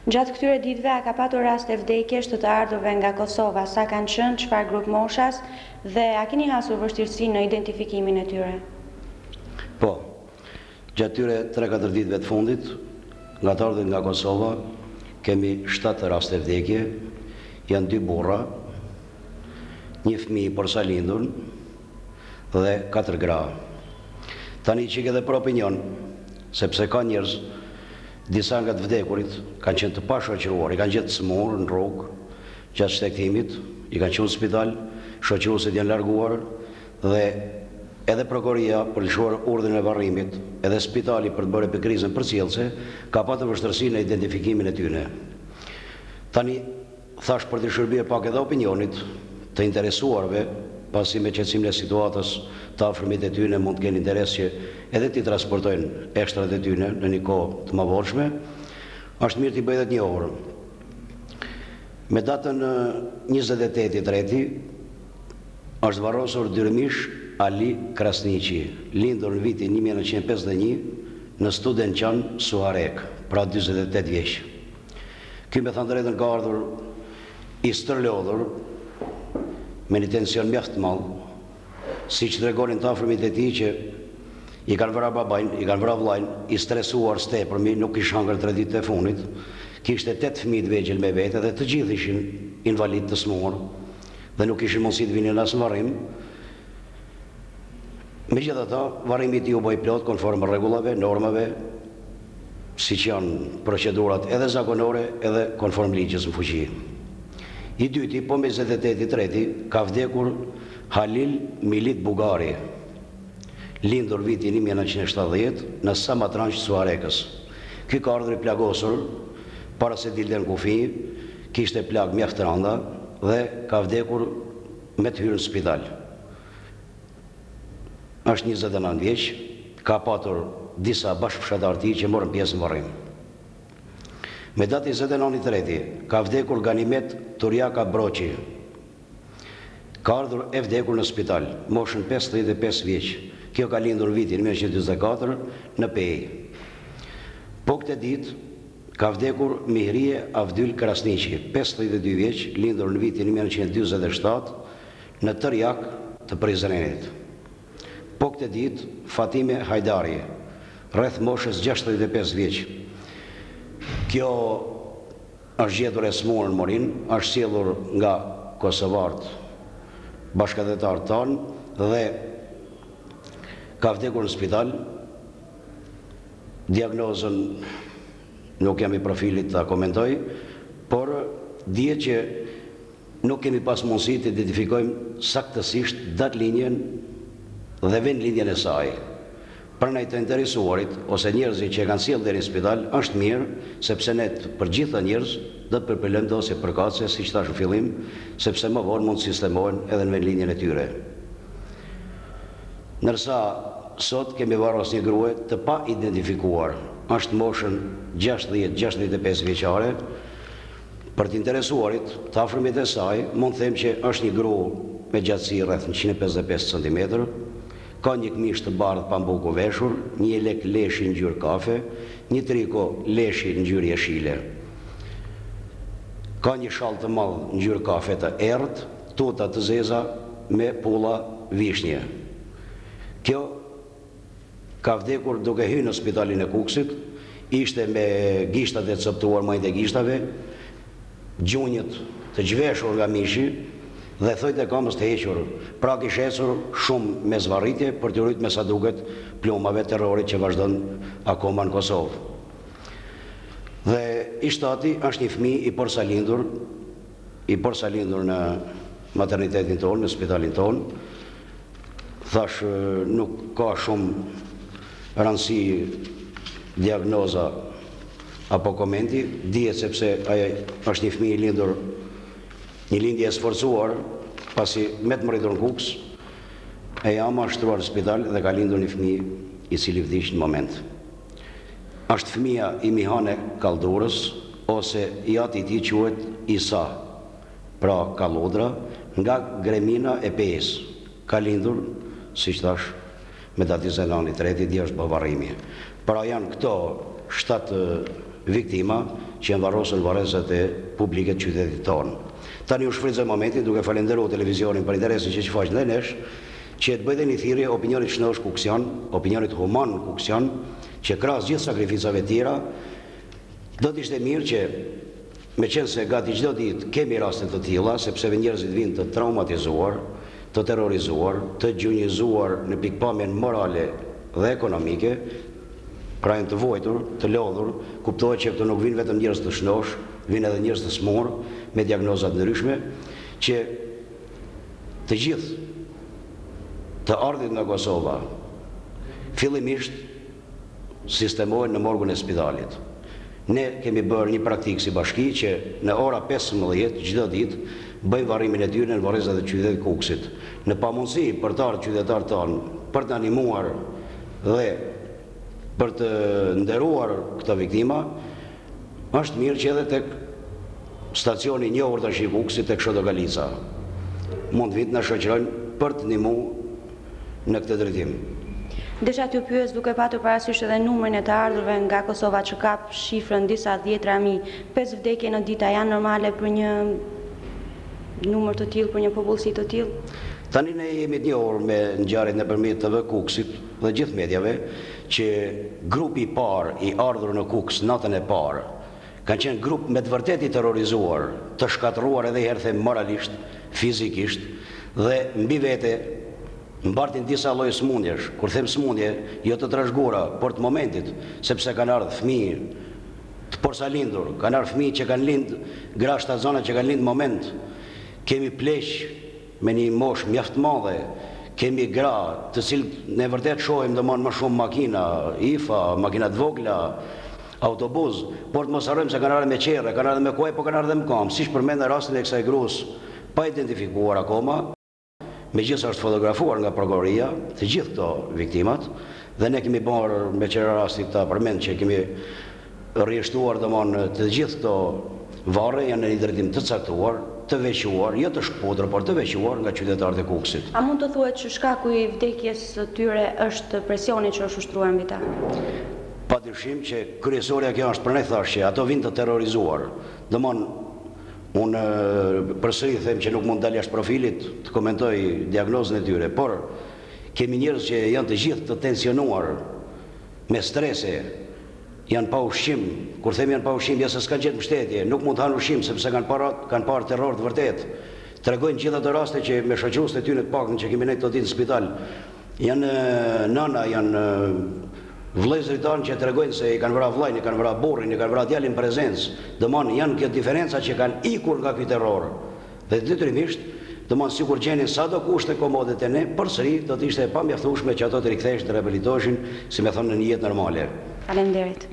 Gjatë këtyre ditëve a ka patur raste vdekjesh të ardhurve nga Kosova, sa kanë qenë, çfarë grup moshas dhe a keni hasur vështirësi në identifikimin e tyre? Po, gjatë tyre 3-4 ditëve të fundit, nga të ardhur nga Kosova, kemi 7 raste vdekje, janë 2 burra, 1 fëmijë porsalindur dhe 4 gra. Tani që edhe për opinion, sepse ka njerëz, disa nga të vdekurit kanë qenë të pashoqëruar, i kanë gjetë smur në rrugë, gjatë shtektimit, i kanë qenë në spital, shoqëruesit janë larguar dhe edhe prokuroria për lëshuar urdhrin e varrimit, edhe spitali për të bërë epikrizën përcjellse, ka patur vështirësi në identifikimin e tyre. Tani thash për të shërbyer pak edhe opinionit të interesuarve, pasi me qetësimin e situatës të afërmit e tyre mund të kenë interes që edhe t'i transportojnë ekstrat e tyre në një kohë të mëvorshme, është mirë t'i bëjë dhe të njohur. Me datën 28/3 është varrosur dyrimisht Ali Krasniqi, lindur në vitin 1951 në Studençan, Suarek, pra 48 vjeç. Ky me thënë drejtën ka ardhur i stërlodhur me një tension mjaft të madh, siç tregonin të afërmit e tij që i kanë vrarë babain, i kanë vrarë vllain, i stresuar stepërmi, nuk kishte hëngër 3 ditë e funit, kishte 8 fëmijë të vegjël me vete dhe të gjithë ishin invalid të smur dhe nuk kishin mundësi të vinin as në varrim. Megjithatë, varrimi i tij u bë plot konform rregullave, normave, siç janë procedurat edhe zakonore edhe konform ligjit në fuqi. I dyti, po me 28/3, ka vdekur Halil Milit Bugari, lindur vitin 1970 në Samatranç, Suarekës. Ky ka ardhur i plagosur para se dilte në kufi, kishte plag mjaft të rënda dhe ka vdekur me të hyrë në spital. Është 29 vjeç, ka patur disa bashkëfshatar të tij që morën pjesë në varrim. Me datë 29/3 ka vdekur Ganimet Turjaka Broqi. Ka ardhur e vdekur në spital, moshën 55 vjeç. Kjo ka lindur vitin 1944 në Pej. Po këtë ditë ka vdekur Mihrie Avdyl Krasniqi, 52 vjeç, lindur në vitin 1947 në Tërjak të Prizrenit. Po këtë ditë Fatime Hajdari, rreth moshës 65 vjeç. Kjo është gjetur e smurë në Morin, është sjellur nga kosovarët bashkëdhetarë tanë dhe ka vdekur në spital. Diagnozën nuk jam i profilit ta komentoj, por dihet që nuk kemi pas mundësi të identifikojmë saktësisht datëlinjen dhe vendlinjen e saj. Prandaj të interesuarit ose njerëzit që e kanë sjellë deri në spital është mirë, sepse ne për gjitha njerëz do të përpillojmë dosje përkatëse, siç thash në fillim, sepse më vonë mund të sistemohen edhe në vendlinjen e tyre. Ndërsa sot kemi varros një grua të pa identifikuar, është moshën 60-65 vjeçare. Për të interesuarit, të afërmit e saj, mund të them që është një grua me gjatësi rreth 155 cm, ka një këmishë të bardhë pambuku veshur, një lek leshi në ngjyrë kafe, një triko leshi në ngjyrë jeshile. Ka një shall të madh në ngjyrë kafe të errët, tuta të zeza me pulla vishnje. Kjo ka vdekur duke hyrë në spitalin e Kukësit, ishte me gishtat e coptuar majt e gishtave, gjunjët të zhveshur nga mishi dhe thojt e kamës të hequr, pra kishte ecur shumë me zvarritje për të rrit me sa duket plumave terrorit që vazhdon akoma në Kosovë. Dhe i shtati është një fëmijë i porsalindur në maternitetin tonë, në spitalin tonë. Thash nuk ka shumë rëndësi diagnoza apo komenti, dihet sepse ajo është një fëmijë i lindur, një lindje e sforcuar, pasi me të mritur në Kukës, e ama është shtruar në spital dhe ka lindur një fëmijë i cili vdiq në moment. Është fëmija i Mihane Kaldurës, ose i ati ti quhet Isa, pra Kallodra, nga Gremina e Pejës. Ka lindur, si që thash, me datë 29/3 dhe është bë varrimi. Pra janë këto 7 viktima që janë varrosur varrezat e publike të qytetit tonë. Tani u shfrytëzoj momentin duke falenderuar televizionin për interesin që faqen dhe nesh, që të bëjnë një thirrje opinionit shënosh Kuksion, opinionit human Kuksion, që krahas gjithë sakrificave tjera, do të ishte mirë që meqense gati çdo ditë kemi raste të tilla, sepse njerëzit vinë të traumatizuar, të terrorizuar, të gjunjëzuar në pikpamjen morale dhe ekonomike, pra janë të vojtur, të lodhur, kuptohet që këto nuk vinë vetëm njerëz të shnosh, vinë edhe njerëz të smur me diagnoza të ndryshme, që të gjithë të ardhit nga Kosova fillimisht sistemohen në morgun e spitalit. Ne kemi bërë një praktikë si bashki që në ora 15 çdo ditë bëjmë varrimin e tyre në varrezat e qytetit Kukësit. Në pamundësi për të ardhur qytetarët tonë për të animuar dhe për të nderuar këto viktima, është mirë që edhe tek stacioni i njohur tash i Kukësit tek Shodogalica mund vinë na shoqërojnë për të ndihmuar në këtë drejtim. Desha t'ju pyes duke patur parasysh edhe numrin e të ardhurve nga Kosova që kap shifrën disa 10.000, 5 vdekje në dita janë normale për një numër të tillë, për një popullsi të tillë? Tani ne jemi të njohur me ngjarjet nëpërmjet TV Kukësit dhe gjithë mediave që grupi i parë i ardhur në Kukës natën e parë kanë qenë grup me të vërtetë i terrorizuar, të shkatëruar edhe herë them moralisht, fizikisht dhe mbi vete mbartin disa lloje smundjesh. Kur them smundje, jo të trashëguara, por të momentit, sepse kanë ardhur fëmijë të porsalindur, kanë ardhur fëmijë që kanë lind gra shtazana që kanë lind moment. Kemi pleq me një moshë mjaft madhe, kemi gra të cilët ne vërtet shohim domon më shumë makina, IFA, makina të vogla, autobus, por të mos harrojmë se kanë ardhur me qerre, kanë ardhur me kuaj, po kanë ardhur me kam, siç përmend rastin e kësaj gruas pa identifikuar akoma. Megjithëse është fotografuar nga prokuroria të gjithë këto viktimat dhe ne kemi bërë me qëra rasti këta përmend që kemi rrjeshtuar domon të gjithë këto varre janë në një drejtim të caktuar, të vequar, jo të shkputur, por të vequar nga qytetarët e Kukësit. A mund të thuhet që shkaku i vdekjes së tyre është presioni që është ushtruar mbi ta? Padyshim që kryesorja kjo është për ne thashë që ato vinë të terrorizuar. Domon unë përsëri them që nuk mund dalë jashtë profilit të komentoj diagnozën e tyre, por kemi njerëz që janë të gjithë të tensionuar me strese, janë pa ushqim. Kur them janë pa ushqim, ja se s'ka gjetë mbështetje, nuk mund të hanë ushqim sepse kanë parë terror të vërtet. Tregojnë gjithë ato raste që me shoqëruesit e tyre të paktën që kemi ne këto ditë në spital, janë nëna, janë vëllezërit tanë që tregojnë se i kanë vrarë vllajin, i kanë vrarë burrin, i kanë vrarë djalin prezencë. Domon janë kjo diferenca që kanë ikur nga ky terror. Dhe detyrimisht, domon sikur gjenin sado kushte komodet e ne, përsëri do të ishte e pamjaftueshme që ato të riktheheshin, të rehabilitoheshin, si më thonë në një jetë normale. Faleminderit.